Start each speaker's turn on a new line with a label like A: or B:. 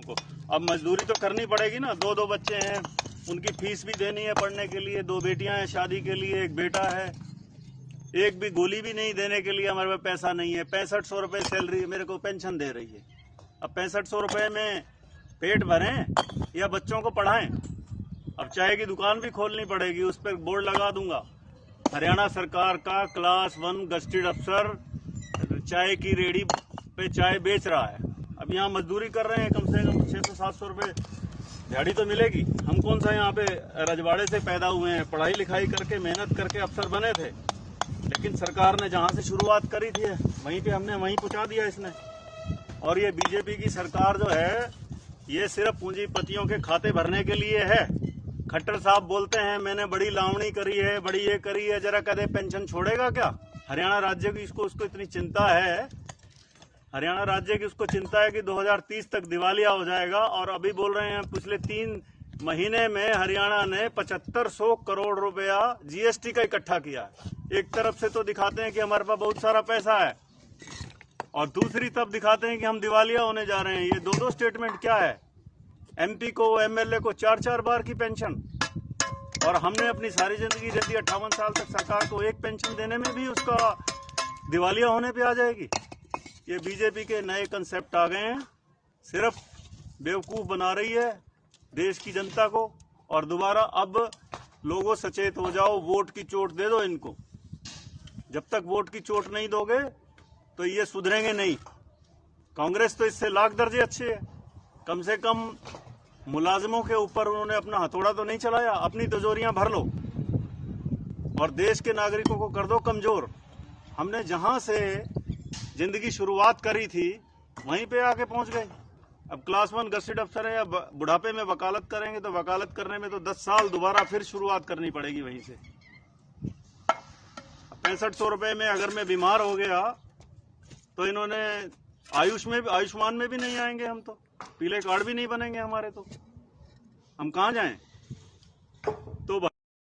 A: आपको। अब मजदूरी तो करनी पड़ेगी ना, दो बच्चे हैं, उनकी फीस भी देनी है पढ़ने के लिए, 2 बेटियां हैं शादी के लिए, 1 बेटा है, एक भी गोली भी नहीं देने के लिए हमारे पास पैसा नहीं है। 6500 रुपये सैलरी मेरे को पेंशन दे रही है। अब 6500 रुपये में पेट भरें या बच्चों को पढ़ाएं? अब चाय की दुकान भी खोलनी पड़ेगी, उस पर बोर्ड लगा दूंगा, हरियाणा सरकार का क्लास 1 गस्टेड अफसर चाय की रेडी पे चाय बेच रहा है। अब यहाँ मजदूरी कर रहे हैं, कम से कम 600-700 रुपये दिहाड़ी तो मिलेगी। हम कौन सा यहाँ पे रजवाड़े से पैदा हुए हैं, पढ़ाई लिखाई करके मेहनत करके अफसर बने थे, लेकिन सरकार ने जहाँ से शुरुआत करी थी वहीं पे हमने वहीं पहुँचा दिया इसने। और ये बीजेपी की सरकार जो है, ये सिर्फ पूंजीपतियों के खाते भरने के लिए है। खट्टर साहब बोलते हैं मैंने बड़ी लावणी करी है, बड़ी ये करी है, जरा कदे पेंशन छोड़ेगा क्या? हरियाणा राज्य की उसको इतनी चिंता है, हरियाणा राज्य की उसको चिंता है कि 2030 तक दिवालिया हो जाएगा। और अभी बोल रहे हैं पिछले 3 महीने में हरियाणा ने 7500 करोड़ रुपया जीएसटी का इकट्ठा किया है। एक तरफ से तो दिखाते हैं कि हमारे पास बहुत सारा पैसा है, और दूसरी तरफ दिखाते हैं कि हम दिवालिया होने जा रहे हैं। ये दो स्टेटमेंट क्या है? एमपी को, एमएलए को 4-4 बार की पेंशन, और हमने अपनी सारी जिंदगी दे दी 58 साल तक सरकार को, एक पेंशन देने में भी उसका दिवालिया होने पे आ जाएगी। ये बीजेपी के नए कंसेप्ट आ गए हैं, सिर्फ बेवकूफ बना रही है देश की जनता को। और दोबारा अब लोगों सचेत हो जाओ, वोट की चोट दे दो इनको। जब तक वोट की चोट नहीं दोगे तो ये सुधरेंगे नहीं। कांग्रेस तो इससे लाख दर्जे अच्छे है, कम से कम मुलाजिमों के ऊपर उन्होंने अपना हथौड़ा तो नहीं चलाया। अपनी तिजोरियां भर लो और देश के नागरिकों को कर दो कमजोर। हमने जहां से जिंदगी शुरुआत करी थी वहीं पे आके पहुंच गए। अब क्लास 1 गस्टेड अफसर है, या बुढ़ापे में वकालत करेंगे तो वकालत करने में तो 10 साल दोबारा फिर शुरुआत करनी पड़ेगी वहीं से। 6500 रुपये में अगर मैं बीमार हो गया तो इन्होंने आयुष्मान में भी नहीं आएंगे हम तो, पीले कार्ड भी नहीं बनेंगे हमारे, तो हम कहाँ जाएं?